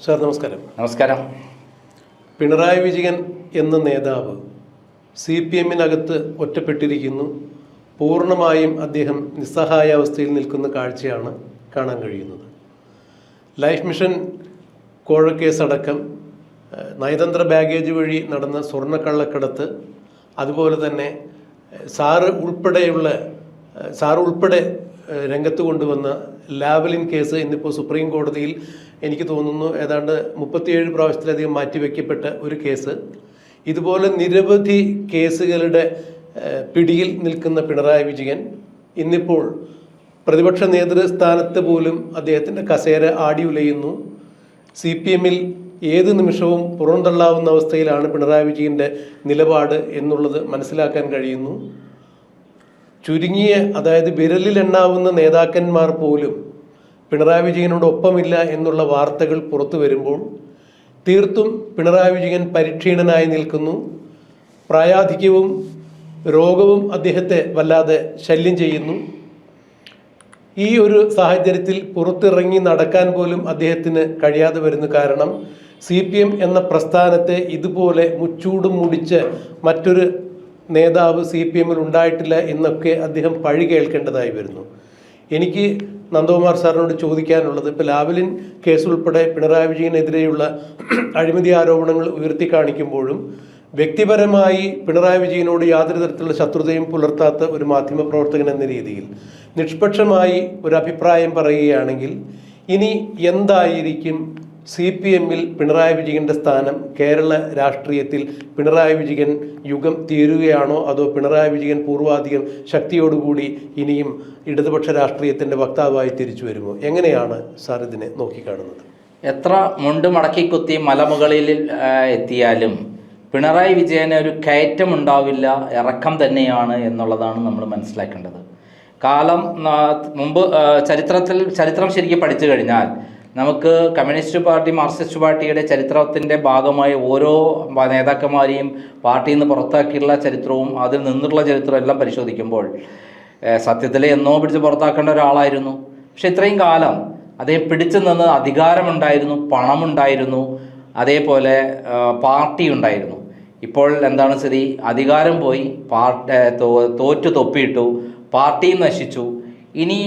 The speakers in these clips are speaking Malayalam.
സാർ നമസ്കാരം. നമസ്കാരം. പിണറായി വിജയൻ എന്ന നേതാവ് CPM-നകത്ത് ഒറ്റപ്പെട്ടിരിക്കുന്നു. പൂർണ്ണമായും അദ്ദേഹം നിസ്സഹായാവസ്ഥയിൽ നിൽക്കുന്ന കാഴ്ചയാണ് കാണാൻ കഴിയുന്നത്. ലൈഫ് മിഷൻ കോഴക്കേസടക്കം നയതന്ത്ര ബാഗേജ് വഴി നടന്ന സ്വർണ്ണക്കള്ളക്കടത്ത്, അതുപോലെ തന്നെ സാറ് ഉൾപ്പെടെ രംഗത്ത് കൊണ്ടുവന്ന ലാവലിൻ കേസ് ഇന്നിപ്പോൾ സുപ്രീം കോടതിയിൽ എനിക്ക് തോന്നുന്നു ഏതാണ്ട് 37 പ്രാവശ്യത്തിലധികം മാറ്റിവെക്കപ്പെട്ട ഒരു കേസ്. ഇതുപോലെ നിരവധി കേസുകളുടെ പിടിയിൽ നിൽക്കുന്ന പിണറായി വിജയൻ ഇന്നിപ്പോൾ പ്രതിപക്ഷ നേതൃസ്ഥാനത്ത് പോലും അദ്ദേഹത്തിൻ്റെ കസേര ആടി ഉലയുന്നു. CPM-ൽ ഏത് നിമിഷവും പുറന്തള്ളാവുന്ന അവസ്ഥയിലാണ് പിണറായി വിജയൻ്റെ നിലപാട് എന്നുള്ളത് മനസ്സിലാക്കാൻ കഴിയുന്നു. ചുരുങ്ങിയ, അതായത് വിരലിലെണ്ണാവുന്ന നേതാക്കന്മാർ പോലും പിണറായി വിജയനോടൊപ്പമില്ല എന്നുള്ള വാർത്തകൾ പുറത്തു വരുമ്പോൾ തീർത്തും പിണറായി വിജയൻ പരിക്ഷീണനായി നിൽക്കുന്നു. പ്രായാധിക്യവും രോഗവും അദ്ദേഹത്തെ വല്ലാതെ ശല്യം ചെയ്യുന്നു. ഈ ഒരു സാഹചര്യത്തിൽ പുറത്തിറങ്ങി നടക്കാൻ പോലും അദ്ദേഹത്തിന് കഴിയാതെ വരുന്നു. കാരണം CPM എന്ന പ്രസ്ഥാനത്തെ ഇതുപോലെ മുച്ചൂടും മുടിച്ച് മറ്റൊരു നേതാവ് CPM-ൽ ഉണ്ടായിട്ടില്ല എന്നൊക്കെ അദ്ദേഹം പഴി കേൾക്കേണ്ടതായി വരുന്നു. എനിക്ക് നന്ദകുമാർ സാറിനോട് ചോദിക്കാനുള്ളത്, ഇപ്പോൾ ലാവലിൻ കേസ് ഉൾപ്പെടെ പിണറായി വിജയനെതിരെയുള്ള അഴിമതി ആരോപണങ്ങൾ ഉയർത്തി കാണിക്കുമ്പോഴും വ്യക്തിപരമായി പിണറായി വിജയനോട് യാതൊരു തരത്തിലുള്ള ശത്രുതയും പുലർത്താത്ത ഒരു മാധ്യമപ്രവർത്തകൻ എന്ന രീതിയിൽ നിഷ്പക്ഷമായി ഒരു അഭിപ്രായം പറയുകയാണെങ്കിൽ ഇനി എന്തായിരിക്കും CPM-ൽ പിണറായി വിജയൻ്റെ സ്ഥാനം? കേരള രാഷ്ട്രീയത്തിൽ പിണറായി വിജയൻ യുഗം തീരുകയാണോ, അതോ പിണറായി വിജയൻ പൂർവാധികം ശക്തിയോടുകൂടി ഇനിയും ഇടതുപക്ഷ രാഷ്ട്രീയത്തിൻ്റെ വക്താവായി തിരിച്ചു വരുമോ? എങ്ങനെയാണ് സാർ ഇതിനെ നോക്കിക്കാണുന്നത്? എത്ര മുണ്ട് മടക്കി കുത്തി മലമുകളിൽ എത്തിയാലും പിണറായി വിജയന് ഒരു കയറ്റം ഉണ്ടാവില്ല, ഇറക്കം തന്നെയാണ് എന്നുള്ളതാണ് നമ്മൾ മനസ്സിലാക്കേണ്ടത്. മുമ്പ് ചരിത്രം ശരിക്കും പഠിച്ചു കഴിഞ്ഞാൽ നമുക്ക് കമ്മ്യൂണിസ്റ്റ് പാർട്ടി, മാർക്സിസ്റ്റ് പാർട്ടിയുടെ ചരിത്രത്തിൻ്റെ ഭാഗമായി ഓരോ നേതാക്കന്മാരെയും പാർട്ടിയിൽ നിന്ന് പുറത്താക്കിയുള്ള ചരിത്രവും അതിൽ നിന്നുള്ള ചരിത്രവും എല്ലാം പരിശോധിക്കുമ്പോൾ സത്യത്തിൽ എന്നോ പിടിച്ച് പുറത്താക്കേണ്ട ഒരാളായിരുന്നു. പക്ഷെ ഇത്രയും കാലം അദ്ദേഹം പിടിച്ചു നിന്ന് അധികാരമുണ്ടായിരുന്നു, പണമുണ്ടായിരുന്നു, അതേപോലെ പാർട്ടി ഉണ്ടായിരുന്നു. ഇപ്പോൾ എന്താണ് സ്ഥിതി? അധികാരം പോയി, തോറ്റു തൊപ്പിയിട്ടു, പാർട്ടിയും നശിച്ചു. ഇനി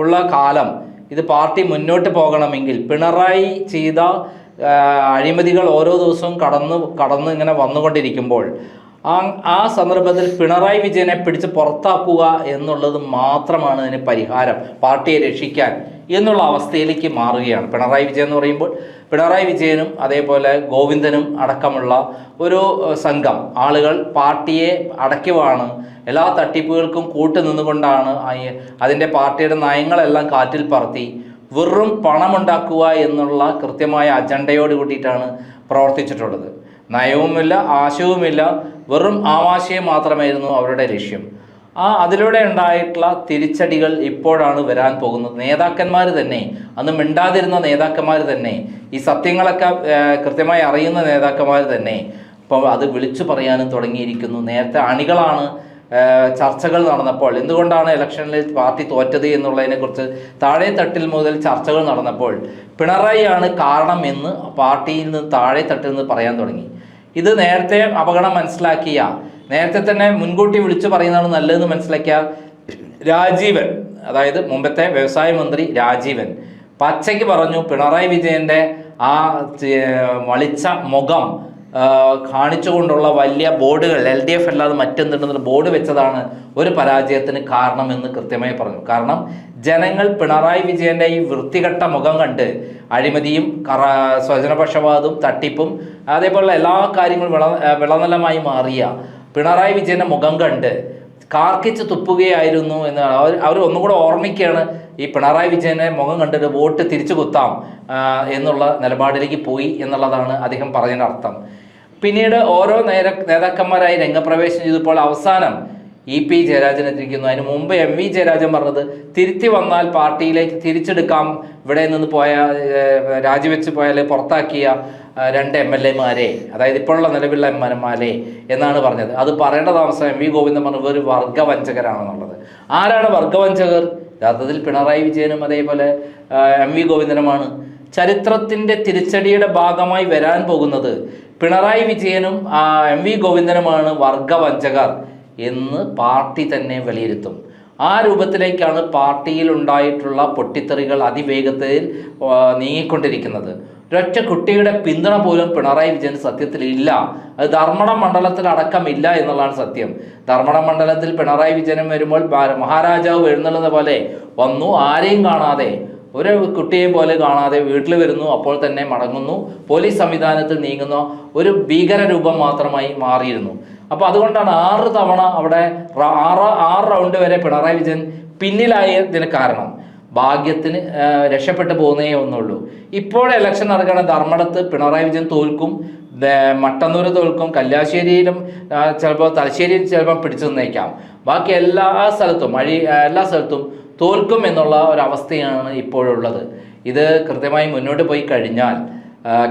ഉള്ള കാലം ഇത് പാർട്ടി മുന്നോട്ട് പോകണമെങ്കിൽ പിണറായി ചെയ്ത അഴിമതികൾ ഓരോ ദിവസവും കടന്ന് ഇങ്ങനെ വന്നുകൊണ്ടിരിക്കുമ്പോൾ ആ സന്ദർഭത്തിൽ പിണറായി വിജയനെ പിടിച്ച് പുറത്താക്കുക എന്നുള്ളത് മാത്രമാണ് ഇതിന് പരിഹാരം, പാർട്ടിയെ രക്ഷിക്കാൻ എന്നുള്ള അവസ്ഥയിലേക്ക് മാറുകയാണ്. പിണറായി വിജയൻ എന്ന് പറയുമ്പോൾ പിണറായി വിജയനും അതേപോലെ ഗോവിന്ദനും അടക്കമുള്ള ഒരു സംഘം ആളുകൾ പാർട്ടിയെ അടയ്ക്കുവാണ്. എല്ലാ തട്ടിപ്പുകൾക്കും കൂട്ടുനിന്നുകൊണ്ടാണ് അതിൻ്റെ പാർട്ടിയുടെ നയങ്ങളെല്ലാം കാറ്റിൽ പറത്തി വെറും പണമുണ്ടാക്കുക എന്നുള്ള കൃത്യമായ അജണ്ടയോട് കൂട്ടിയിട്ടാണ് പ്രവർത്തിച്ചിട്ടുള്ളത്. നയവുമില്ല, ആശയവുമില്ല, വെറും ആവാശയം മാത്രമായിരുന്നു അവരുടെ ലക്ഷ്യം. അതിലൂടെ ഉണ്ടായിട്ടുള്ള തിരിച്ചടികൾ ഇപ്പോഴാണ് വരാൻ പോകുന്നത്. നേതാക്കന്മാർ തന്നെ, അന്ന് മിണ്ടാതിരുന്ന നേതാക്കന്മാർ തന്നെ, ഈ സത്യങ്ങളൊക്കെ കൃത്യമായി അറിയുന്ന നേതാക്കന്മാർ തന്നെ ഇപ്പോൾ അത് വിളിച്ചു പറയാനും തുടങ്ങിയിരിക്കുന്നു. നേരത്തെ അണികളാണ് ചർച്ചകൾ നടന്നപ്പോൾ എന്തുകൊണ്ടാണ് ഇലക്ഷനിൽ പാർട്ടി തോറ്റത് എന്നുള്ളതിനെക്കുറിച്ച് താഴെ തട്ടിൽ മുതൽ ചർച്ചകൾ നടന്നപ്പോൾ പിണറായിയാണ് കാരണം എന്ന് പാർട്ടിയിൽ നിന്ന് താഴെ തട്ടിൽ നിന്ന് പറയാൻ തുടങ്ങി. ഇത് നേരത്തെ അപകടം മനസ്സിലാക്കിയ, നേരത്തെ തന്നെ മുൻകൂട്ടി വിളിച്ചു പറയുന്നതാണ് നല്ലതെന്ന് മനസ്സിലാക്കിയ രാജീവൻ, അതായത് മുമ്പത്തെ വ്യവസായ മന്ത്രി രാജീവൻ പച്ചയ്ക്ക് പറഞ്ഞു പിണറായി വിജയൻ്റെ ആ വളിച്ച മുഖം കാണിച്ചുകൊണ്ടുള്ള വലിയ ബോർഡുകൾ LDF അല്ലാതെ മറ്റെന്തുണ്ടെന്നുള്ള ബോർഡ് വെച്ചതാണ് ഒരു പരാജയത്തിന് കാരണമെന്ന് കൃത്യമായി പറഞ്ഞു. കാരണം ജനങ്ങൾ പിണറായി വിജയൻ്റെ ഈ വൃത്തികെട്ട മുഖം കണ്ട് അഴിമതിയും സ്വജനപക്ഷപാതവും തട്ടിപ്പും അതേപോലുള്ള എല്ലാ കാര്യങ്ങളും വിളനിലമായി മാറിയ പിണറായി വിജയൻ്റെ മുഖം കണ്ട് കാർക്കിച്ച് തുപ്പുകയായിരുന്നു എന്ന് അവർ ഒന്നും കൂടെ ഓർമ്മിക്കുകയാണ്. ഈ പിണറായി വിജയനെ മുഖം കണ്ടിട്ട് വോട്ട് തിരിച്ചു കുത്താം എന്നുള്ള നിലപാടിലേക്ക് പോയി എന്നുള്ളതാണ് അദ്ദേഹം പറഞ്ഞതിൻ്റെ അർത്ഥം. പിന്നീട് ഓരോ നേതാക്കന്മാരായി രംഗപ്രവേശനം ചെയ്തപ്പോൾ അവസാനം EP ജയരാജൻ എത്തിയിരിക്കുന്നു. അതിന് മുമ്പ് MV ജയരാജൻ പറഞ്ഞത് തിരുത്തി വന്നാൽ പാർട്ടിയിലേക്ക് തിരിച്ചെടുക്കാം, ഇവിടെ നിന്ന് രാജിവെച്ച് പോയാൽ പുറത്താക്കിയ 2 MLA-മാരെ, അതായത് ഇപ്പോഴുള്ള നിലവിലുള്ള എംമാരെ എന്നാണ് പറഞ്ഞത്. അത് പറയേണ്ട താമസം MV ഗോവിന്ദൻ പറഞ്ഞു ഒരു വർഗവഞ്ചകരാണെന്നുള്ളത്. ആരാണ് വർഗവഞ്ചകർ? യഥാർത്ഥത്തിൽ പിണറായി വിജയനും അതേപോലെ MV ഗോവിന്ദനുമാണ്. ചരിത്രത്തിൻ്റെ തിരിച്ചടിയുടെ ഭാഗമായി വരാൻ പോകുന്നത് പിണറായി വിജയനും എം വി ഗോവിന്ദനുമാണ് വർഗവഞ്ചകർ എന്ന് പാർട്ടി തന്നെ വിലയിരുത്തും. ആ രൂപത്തിലേക്കാണ് പാർട്ടിയിൽ ഉണ്ടായിട്ടുള്ള പൊട്ടിത്തെറികൾ അതിവേഗത്തിൽ നീങ്ങിക്കൊണ്ടിരിക്കുന്നത്. ഒരൊറ്റ കുട്ടിയുടെ പിന്തുണ പോലും പിണറായി വിജയൻ സത്യത്തിൽ ഇല്ല. അത് ധർമ്മടം മണ്ഡലത്തിൽ അടക്കമില്ല എന്നുള്ളതാണ് സത്യം. ധർമ്മടം മണ്ഡലത്തിൽ പിണറായി വിജയനും വരുമ്പോൾ മഹാരാജാവ് എഴുന്നള്ളുന്ന പോലെ വന്നു, ആരെയും കാണാതെ, ഒരു കുട്ടിയെ പോലെ കാണാതെ വീട്ടിൽ വരുന്നു, അപ്പോൾ തന്നെ മടങ്ങുന്നു, പോലീസ് സംവിധാനത്തിൽ നീങ്ങുന്ന ഒരു ഭീകര രൂപം മാത്രമായി മാറിയിരുന്നു. അപ്പോൾ അതുകൊണ്ടാണ് 6 തവണ അവിടെ 6 റൗണ്ട് വരെ പിണറായി വിജയൻ പിന്നിലായതിന് കാരണം. ഭാഗ്യത്തിന് രക്ഷപ്പെട്ടു പോകുന്നേ ഒന്നുള്ളൂ. ഇപ്പോൾ ഇലക്ഷൻ നടക്കുന്ന ധർമ്മടത്ത് പിണറായി വിജയൻ തോൽക്കും, മട്ടന്നൂർ തോൽക്കും, കല്യാശ്ശേരിയിലും ചിലപ്പോൾ തലശ്ശേരിയിൽ ചിലപ്പോൾ പിടിച്ചു നിന്നേക്കാം. ബാക്കി എല്ലാ സ്ഥലത്തും തോൽക്കും എന്നുള്ള ഒരവസ്ഥയാണ് ഇപ്പോഴുള്ളത്. ഇത് കൃത്യമായി മുന്നോട്ട് പോയി കഴിഞ്ഞാൽ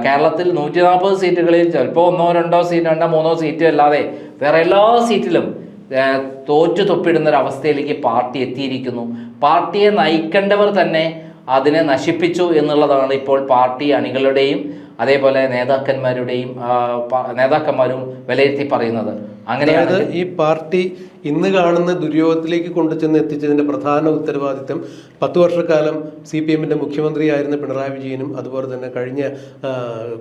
കേരളത്തിൽ 140 സീറ്റുകളിൽ ചിലപ്പോൾ 1-2 സീറ്റ് 2-3 സീറ്റ് അല്ലാതെ വേറെ എല്ലാ സീറ്റിലും തോറ്റു തൊപ്പിടുന്നൊരവസ്ഥയിലേക്ക് പാർട്ടി എത്തിയിരിക്കുന്നു. പാർട്ടിയെ നയിക്കേണ്ടവർ തന്നെ അതിനെ നശിപ്പിച്ചു എന്നുള്ളതാണ് ഇപ്പോൾ പാർട്ടി അണികളുടെയും അതേപോലെ നേതാക്കന്മാരും വിലയിരുത്തി പറയുന്നത്. അങ്ങനെയാണ് ഈ പാർട്ടി ഇന്ന് കാണുന്ന ദുര്യോഗത്തിലേക്ക് കൊണ്ടുചെന്ന് എത്തിച്ചതിന്റെ പ്രധാന ഉത്തരവാദിത്തം 10 വർഷക്കാലം CPM-ന്റെ മുഖ്യമന്ത്രിയായിരുന്ന പിണറായി വിജയനും അതുപോലെ തന്നെ കഴിഞ്ഞ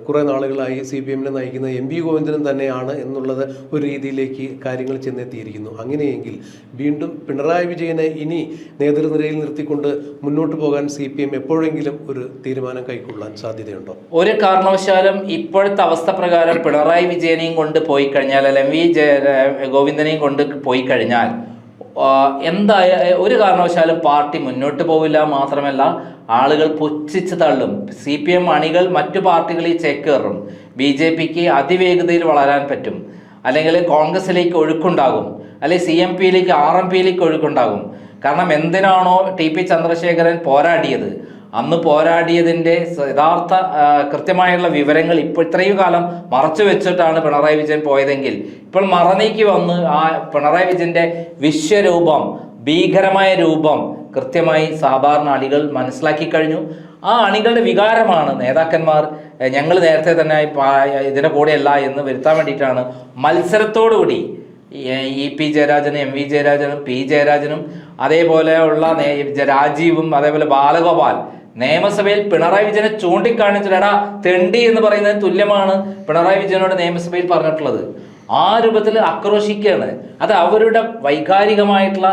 കുറേ നാളുകളായി CPM-നെ നയിക്കുന്ന MV ഗോവിന്ദനും തന്നെയാണ് എന്നുള്ളത് ഒരു രീതിയിലേക്ക് കാര്യങ്ങൾ ചെന്നെത്തിയിരിക്കുന്നു. അങ്ങനെയെങ്കിൽ വീണ്ടും പിണറായി വിജയനെ ഇനി നേതൃനിരയിൽ നിർത്തിക്കൊണ്ട് മുന്നോട്ട് പോകാൻ CPM എപ്പോഴെങ്കിലും ഒരു തീരുമാനം കൈക്കൊള്ളാൻ സാധ്യതയുണ്ടോ? ഒരു കാരണവശാലും ഇപ്പോഴത്തെ അവസ്ഥ പ്രകാരം പിണറായി വിജയനെയും കൊണ്ട് പോയി കഴിഞ്ഞാൽ, MV ഗോവിന്ദനെയും കൊണ്ട് പോയി കഴിഞ്ഞാൽ ഒരു കാരണവശാലും പാർട്ടി മുന്നോട്ട് പോവില്ല. മാത്രമല്ല ആളുകൾ പുച്ഛിച്ച് തള്ളും. CPM അണികൾ മറ്റു പാർട്ടികളിൽ ചേക്കേറും. BJPക്ക് അതിവേഗതയിൽ വളരാൻ പറ്റും. അല്ലെങ്കിൽ കോൺഗ്രസിലേക്ക് ഒഴുക്കുണ്ടാകും, അല്ലെങ്കിൽ CMPയിലേക്ക് RMPയിലേക്ക് ഒഴുക്കുണ്ടാകും. കാരണം എന്തിനാണോ TP ചന്ദ്രശേഖരൻ പോരാടിയത്, അന്ന് പോരാടിയതിൻ്റെ യഥാർത്ഥ കൃത്യമായുള്ള വിവരങ്ങൾ ഇപ്പോൾ ഇത്രയും കാലം മറച്ചു വെച്ചിട്ടാണ് പിണറായി വിജയൻ പോയതെങ്കിൽ ഇപ്പോൾ മറനീക്കി വന്ന് ആ പിണറായി വിജയൻ്റെ വിശ്വരൂപം, ഭീകരമായ രൂപം കൃത്യമായി സാധാരണ അണികൾ മനസ്സിലാക്കി കഴിഞ്ഞു. ആ അണികളുടെ വികാരമാണ് നേതാക്കന്മാർ ഞങ്ങൾ നേരത്തെ തന്നെ ഇതിൻ്റെ കൂടെയല്ല എന്ന് വരുത്താൻ വേണ്ടിയിട്ടാണ് മത്സരത്തോടുകൂടി EP ജയരാജനും MV ജയരാജനും P ജയരാജനും അതേപോലെയുള്ള രാജീവും അതേപോലെ ബാലഗോപാൽ നിയമസഭയിൽ പിണറായി വിജയനെ ചൂണ്ടിക്കാണിച്ചിടാ തെണ്ടി എന്ന് പറയുന്നതിന് തുല്യമാണ് പിണറായി വിജയനോട് നിയമസഭയിൽ പറഞ്ഞിട്ടുള്ളത്. ആ രൂപത്തിൽ ആക്രോശിക്കുകയാണ്. അത് അവരുടെ വൈകാരികമായിട്ടുള്ള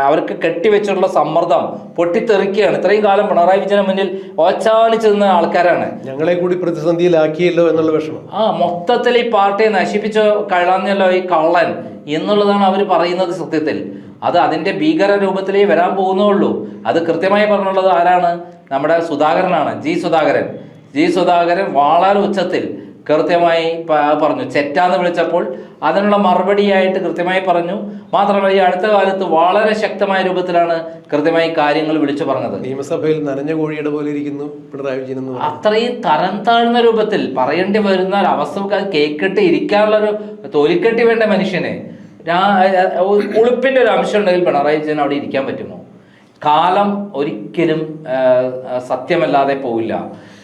അവർക്ക് കെട്ടിവെച്ചിട്ടുള്ള സമ്മർദ്ദം പൊട്ടിത്തെറിക്കുകയാണ്. ഇത്രയും കാലം പിണറായി വിജയന് മുന്നിൽ ഓച്ചാനിച്ചു നിന്ന ആൾക്കാരാണ്. ഞങ്ങളെ കൂടി പ്രതിസന്ധിയിലാക്കിയല്ലോ എന്നുള്ള വിഷമം. മൊത്തത്തിൽ ഈ പാർട്ടിയെ നശിപ്പിച്ചു കളഞ്ഞല്ലോ ഈ കള്ളൻ എന്നുള്ളതാണ് അവർ പറയുന്നത്. സത്യത്തിൽ അത് അതിൻ്റെ ഭീകര രൂപത്തിലേ വരാൻ പോകുന്നുള്ളൂ. അത് കൃത്യമായി പറഞ്ഞുള്ളത് ആരാണ്? നമ്മുടെ സുധാകരനാണ്. ജി സുധാകരൻ വളരെ ഉച്ചത്തിൽ കൃത്യമായി പറഞ്ഞു. ചെറ്റാന്ന് വിളിച്ചപ്പോൾ അതിനുള്ള മറുപടിയായിട്ട് കൃത്യമായി പറഞ്ഞു. മാത്രമല്ല ഈ അടുത്ത കാലത്ത് വളരെ ശക്തമായ രൂപത്തിലാണ് കൃത്യമായി കാര്യങ്ങൾ വിളിച്ചു പറഞ്ഞത്. നിയമസഭയിൽ നനഞ്ഞ കോഴിയുടെ പോലെ ഇരിക്കുന്നു പിണറായി വിജയൻ. അത്രയും തരം താഴ്ന്ന രൂപത്തിൽ പറയേണ്ടി വരുന്ന ഒരു അവസ്ഥ കേക്കിട്ട് ഇരിക്കാനുള്ളൊരു തൊലിക്കെട്ടി വേണ്ട മനുഷ്യന് ഉളുപ്പിന്റെ ഒരു അംശം ഉണ്ടെങ്കിൽ പിണറായി വിജയൻ അവിടെ ഇരിക്കാൻ പറ്റുമോ? കാലം ഒരിക്കലും സത്യമല്ലാതെ പോവില്ല.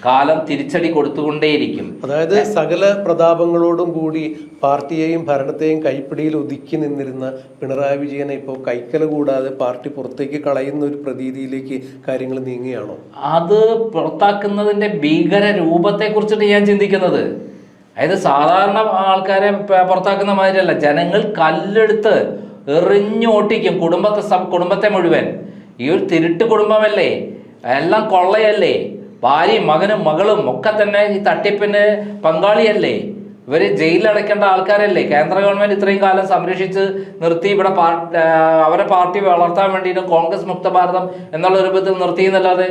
കാലം തിരിച്ചടി കൊടുത്തുകൊണ്ടേയിരിക്കും. അതായത് സകല പ്രതാപങ്ങളോടും കൂടി പാർട്ടിയെയും ഭരണത്തെയും കൈപ്പിടിയിൽ ഒതുക്കി നിന്നിരുന്ന പിണറായി വിജയനെ ഇപ്പോൾ കൈക്കല കൂടാതെ പാർട്ടി പുറത്തേക്ക് കളയുന്ന ഒരു പ്രതീതിയിലേക്ക് കാര്യങ്ങൾ നീങ്ങുകയാണോ? അത് പുറത്താക്കുന്നതിന്റെ ഭീകര രൂപത്തെ കുറിച്ചിട്ട് ഞാൻ ചിന്തിക്കുന്നത്. അതായത് സാധാരണ ആൾക്കാരെ പുറത്താക്കുന്ന മാതിരിയല്ല. ജനങ്ങൾ കല്ലെടുത്ത് എറിഞ്ഞോട്ടിക്കും കുടുംബത്തെ മുഴുവൻ. ഈ ഒരു തിരുട്ട് കുടുംബമല്ലേ, എല്ലാം കൊള്ളയല്ലേ, ഭാര്യയും മകനും മകളും ഒക്കെ തന്നെ ഈ തട്ടിപ്പിന് പങ്കാളിയല്ലേ, ഇവര് ജയിലിലടക്കേണ്ട ആൾക്കാരല്ലേ. കേന്ദ്ര ഗവൺമെന്റ് ഇത്രയും കാലം സംരക്ഷിച്ച് നിർത്തി ഇവിടെ അവരെ പാർട്ടി വളർത്താൻ വേണ്ടിയിട്ട് കോൺഗ്രസ് മുക്ത ഭാരതം എന്നുള്ള രൂപത്തിൽ നിർത്തിയെന്നല്ലാതെ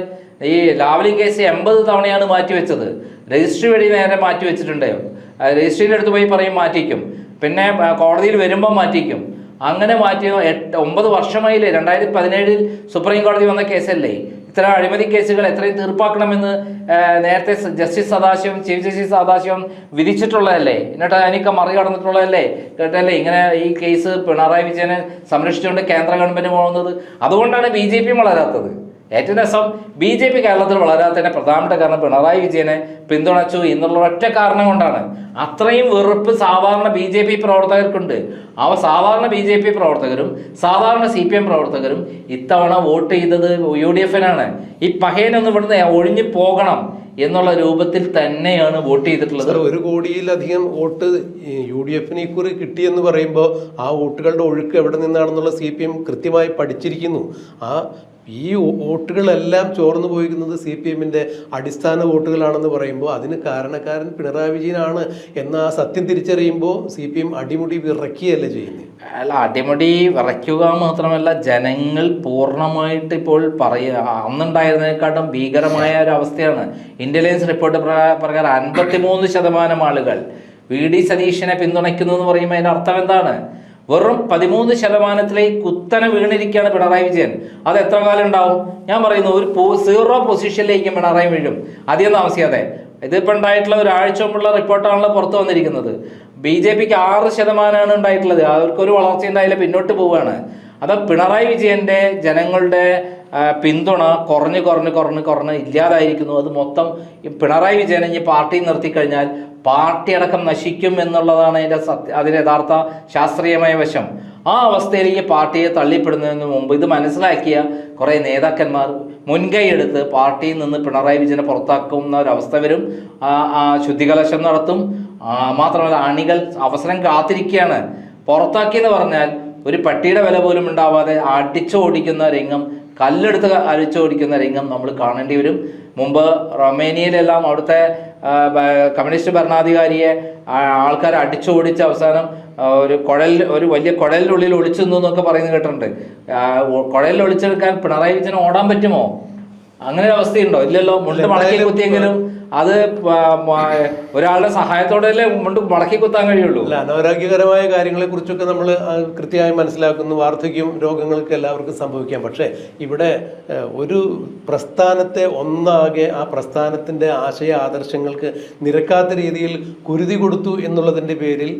ഈ ലാവ്ലിൻ കേസ് 80 തവണയാണ് മാറ്റിവെച്ചത്. രജിസ്ട്രി വഴി നേരെ മാറ്റി വെച്ചിട്ടുണ്ട്. രജിസ്ട്രിയുടെ അടുത്ത് പോയി പറയും മാറ്റിക്കും, പിന്നെ കോടതിയിൽ വരുമ്പോൾ മാറ്റിക്കും. അങ്ങനെ മാറ്റി 9 വർഷമായില്ലേ. 2017 സുപ്രീം കോടതി വന്ന കേസല്ലേ. ഇത്തരം അഴിമതി കേസുകൾ എത്രയും തീർപ്പാക്കണമെന്ന് നേരത്തെ justice Sadasivam, chief justice Sadasivam വിധിച്ചിട്ടുള്ളതല്ലേ. എന്നിട്ട് അതിനൊക്കെ മറികടന്നിട്ടുള്ളതല്ലേ. കേട്ടല്ലേ ഇങ്ങനെ ഈ കേസ് പിണറായി വിജയനെ സംരക്ഷിച്ചുകൊണ്ട് കേന്ദ്ര ഗവൺമെന്റ് പോകുന്നത്. അതുകൊണ്ടാണ് BJP വളരാത്തത്. ഏറ്റവും രസം BJP കേരളത്തിൽ വളരാത്തതിന്റെ പ്രധാനപ്പെട്ട കാരണം പിണറായി വിജയനെ പിന്തുണച്ചു എന്നുള്ള ഒറ്റ കാരണം കൊണ്ടാണ്. അത്രയും വെറുപ്പ് സാധാരണ BJP പ്രവർത്തകർക്കുണ്ട്. സാധാരണ BJP പ്രവർത്തകരും സാധാരണ CPM പ്രവർത്തകരും ഇത്തവണ വോട്ട് ചെയ്തത് UDF-നാണ്. ഈ പഹയനൊന്നും ഇവിടുന്ന് ഒഴിഞ്ഞു പോകണം എന്നുള്ള രൂപത്തിൽ തന്നെയാണ് വോട്ട് ചെയ്തിട്ടുള്ളത്. 1 കോടിയിലധികം വോട്ട് UDF-ന് ഇക്കുറി കിട്ടിയെന്ന് പറയുമ്പോൾ ആ വോട്ടുകളുടെ ഒഴുക്ക് എവിടെ നിന്നാണെന്നുള്ള CPM കൃത്യമായി പഠിച്ചിരിക്കുന്നു. ഈ വോട്ടുകളെല്ലാം ചോർന്നു പോയിരിക്കുന്നത് CPM-ന്റെ അടിസ്ഥാന വോട്ടുകളാണെന്ന് പറയുമ്പോൾ അതിന് കാരണക്കാരൻ പിണറായി വിജയനാണ് എന്ന ആ സത്യം തിരിച്ചറിയുമ്പോൾ CPM അടിമുടി വിറയ്ക്കുകയല്ലേ ചെയ്യുന്നത്. അല്ല, അടിമുടി വിറയ്ക്കുക മാത്രമല്ല, ജനങ്ങൾ പൂർണ്ണമായിട്ട് ഇപ്പോൾ അന്നുണ്ടായിരുന്നതിനെക്കാട്ടും ഭീകരമായ ഒരു അവസ്ഥയാണ്. ഇന്റലിജൻസ് റിപ്പോർട്ട് പ്രകാരം 53% ആളുകൾ VD സതീശനെ പിന്തുണയ്ക്കുന്നു എന്ന് പറയുമ്പോൾ അതിന്റെ അർത്ഥം എന്താണ്? വെറും 13% കുത്തനെ വീണിരിക്കുകയാണ് പിണറായി വിജയൻ. അത് എത്ര കാലം ഉണ്ടാവും? ഞാൻ പറയുന്നു, ഒരു 0 പൊസിഷനിലേക്കും പിണറായി വീഴും അധികം താമസിയാതെ. ഇതിപ്പോൾ ഉണ്ടായിട്ടുള്ള ഒരാഴ്ച മുമ്പുള്ള റിപ്പോർട്ടാണല്ലോ പുറത്തു വന്നിരിക്കുന്നത്. BJPക്ക് 6% ഉണ്ടായിട്ടുള്ളത്. അവർക്കൊരു വളർച്ച ഉണ്ടായില്ല, പിന്നോട്ട് പോവുകയാണ്. അത് പിണറായി വിജയന്റെ ജനങ്ങളുടെ പിന്തുണ കുറഞ്ഞ് ഇല്ലാതായിരിക്കുന്നു. അത് മൊത്തം പിണറായി വിജയനെ ഈ പാർട്ടി നിർത്തിക്കഴിഞ്ഞാൽ പാർട്ടി അടക്കം നശിക്കും എന്നുള്ളതാണ് അതിന്റെ യഥാർത്ഥ ശാസ്ത്രീയമായ വശം. ആ അവസ്ഥയിലേക്ക് പാർട്ടിയെ തള്ളിപ്പെടുന്നതിന് മുമ്പ് ഇത് മനസ്സിലാക്കിയ കുറേ നേതാക്കന്മാർ മുൻകൈ എടുത്ത് പാർട്ടിയിൽ നിന്ന് പിണറായി വിജയനെ പുറത്താക്കുന്ന ഒരവസ്ഥ വരും. ശുദ്ധികലശം നടത്തും. മാത്രമല്ല, അണികൾ അവസരം കാത്തിരിക്കുകയാണ്. പുറത്താക്കിയെന്ന് പറഞ്ഞാൽ ഒരു പട്ടിയുടെ വില പോലും ഉണ്ടാവാതെ അടിച്ചോടിക്കുന്ന രംഗം, കല്ലെടുത്ത് അടിച്ചോടിക്കുന്ന രംഗം നമ്മൾ കാണേണ്ടി വരും. മുമ്പ് റൊമേനിയയിലെല്ലാം അവിടുത്തെ കമ്മ്യൂണിസ്റ്റ് ഭരണാധികാരിയെ ആൾക്കാർ അടിച്ചോടിച്ച അവസാനം ഒരു വലിയ കുഴലിനുള്ളിൽ ഒളിച്ചു നിന്നു എന്നൊക്കെ പറയുന്നത് കേട്ടിട്ടുണ്ട്. കുഴലിൽ ഒളിച്ചെടുക്കാൻ പിണറായി വിജയന് ഓടാൻ പറ്റുമോ? അങ്ങനെ ഒരു അവസ്ഥയുണ്ടോ? ഇല്ലല്ലോ. മുണ്ട് മടക്കി കുത്തിയെങ്കിലും അത് ഒരാളുടെ സഹായത്തോടെയല്ലേ മുണ്ട് മടക്കി കുത്താൻ കഴിയുള്ളൂ. അല്ല, അനാരോഗ്യകരമായ കാര്യങ്ങളെ കുറിച്ചൊക്കെ നമ്മൾ കൃത്യമായി മനസ്സിലാക്കുന്നു. വാർദ്ധക്യം, രോഗങ്ങൾക്ക് എല്ലാവർക്കും സംഭവിക്കാം. പക്ഷേ ഇവിടെ ഒരു പ്രസ്ഥാനത്തെ ഒന്നാകെ ആ പ്രസ്ഥാനത്തിൻ്റെ ആശയ ആദർശങ്ങൾക്ക് നിരക്കാത്ത രീതിയിൽ കുരുതി കൊടുത്തു എന്നുള്ളതിൻ്റെ പേരിൽ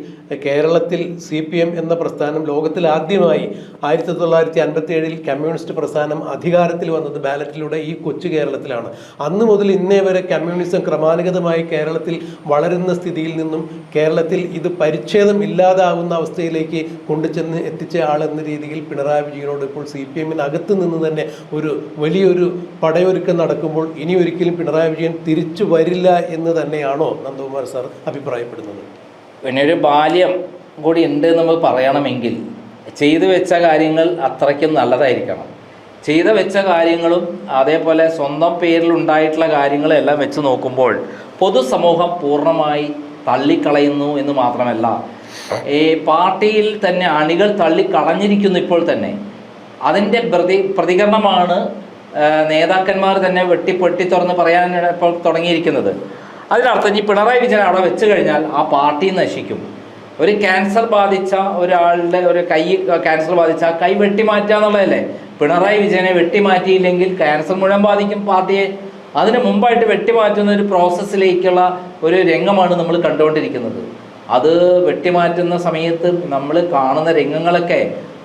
കേരളത്തിൽ CPM എന്ന പ്രസ്ഥാനം ലോകത്തിൽ ആദ്യമായി 1957 കമ്മ്യൂണിസ്റ്റ് പ്രസ്ഥാനം അധികാരത്തിൽ വന്നത് ബാലറ്റിലൂടെ ഈ കൊച്ചു കേരളത്തിലാണ്. അന്ന് മുതൽ ഇന്നേ വരെ കമ്മ്യൂണിസം ക്രമാനുഗതമായി കേരളത്തിൽ വളരുന്ന സ്ഥിതിയിൽ നിന്നും കേരളത്തിൽ ഇത് പരിച്ഛേദം ഇല്ലാതാവുന്ന അവസ്ഥയിലേക്ക് കൊണ്ടുചെന്ന് എത്തിച്ച ആളെന്ന രീതിയിൽ പിണറായി വിജയനോട് ഇപ്പോൾ CPM-നകത്ത് നിന്ന് തന്നെ ഒരു വലിയൊരു പടയൊരുക്കം നടക്കുമ്പോൾ ഇനി ഒരിക്കലും പിണറായി വിജയൻ തിരിച്ചു വരില്ല എന്ന് തന്നെയാണോ നന്ദകുമാർ സാർ അഭിപ്രായപ്പെടുന്നത്? പിന്നെ ഒരു ബാല്യം കൂടി ഉണ്ട് എന്ന് പറയണമെങ്കിൽ ചെയ്തു വെച്ച കാര്യങ്ങൾ അത്രയ്ക്കും നല്ലതായിരിക്കണം. ചെയ്തു വെച്ച കാര്യങ്ങളും അതേപോലെ സ്വന്തം പേരിൽ ഉണ്ടായിട്ടുള്ള കാര്യങ്ങളും എല്ലാം വെച്ച് നോക്കുമ്പോൾ പൊതുസമൂഹം പൂർണ്ണമായി തള്ളിക്കളയുന്നു എന്ന് മാത്രമല്ല, ഈ പാർട്ടിയിൽ തന്നെ അണികൾ തള്ളിക്കളഞ്ഞിരിക്കുന്നു ഇപ്പോൾ തന്നെ. അതിൻ്റെ പ്രതികരണമാണ് നേതാക്കന്മാർ തന്നെ വെട്ടി തുറന്ന് പറയാൻ ഇപ്പോൾ തുടങ്ങിയിരിക്കുന്നത്. അതിനർത്ഥം ഈ പിണറായി വിജയൻ അവിടെ വെച്ച് കഴിഞ്ഞാൽ ആ പാർട്ടി നശിക്കും. ഒരു ക്യാൻസർ ബാധിച്ച ഒരാളുടെ ഒരു ക്യാൻസർ ബാധിച്ച ആ കൈ വെട്ടിമാറ്റുക എന്നുള്ളതല്ലേ. പിണറായി വിജയനെ വെട്ടിമാറ്റിയില്ലെങ്കിൽ ക്യാൻസർ മുഴുവൻ ബാധിക്കും പാർട്ടിയെ. അതിന് മുമ്പായിട്ട് വെട്ടിമാറ്റുന്ന ഒരു പ്രോസസ്സിലേക്കുള്ള ഒരു രംഗമാണ് നമ്മൾ കണ്ടുകൊണ്ടിരിക്കുന്നത്. അത് വെട്ടിമാറ്റുന്ന സമയത്ത് നമ്മൾ കാണുന്ന രംഗങ്ങളൊക്കെ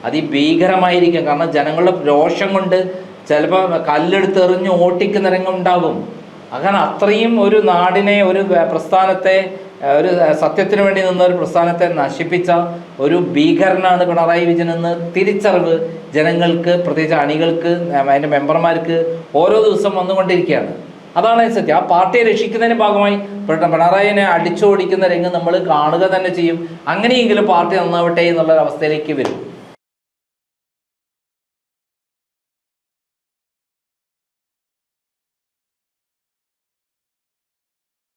അതിഭീകരമായിരിക്കും. കാരണം ജനങ്ങളുടെ രോഷം കൊണ്ട് ചിലപ്പോൾ കല്ലെടുത്തെറിഞ്ഞ് ഓട്ടിക്കുന്ന രംഗം ഉണ്ടാകും. അങ്ങനെ അത്രയും ഒരു നാടിനെ, ഒരു പ്രസ്ഥാനത്തെ, ഒരു സത്യത്തിന് വേണ്ടി നിന്ന ഒരു പ്രസ്ഥാനത്തെ നശിപ്പിച്ച ഒരു ഭീകരനാണ് പിണറായി വിജയൻ എന്ന് തിരിച്ചറിവ് ജനങ്ങൾക്ക്, പ്രത്യേകിച്ച് അണികൾക്ക്, അതിൻ്റെ മെമ്പർമാർക്ക് ഓരോ ദിവസം വന്നുകൊണ്ടിരിക്കുകയാണ്. അതാണ് സത്യം. ആ പാർട്ടിയെ രക്ഷിക്കുന്നതിന് ഭാഗമായി പിണറായിനെ അടിച്ചോടിക്കുന്ന രംഗം നമ്മൾ കാണുക തന്നെ ചെയ്യും. അങ്ങനെയെങ്കിലും പാർട്ടി നന്നാവട്ടെ എന്നുള്ള അവസ്ഥയിലേക്ക് വരും.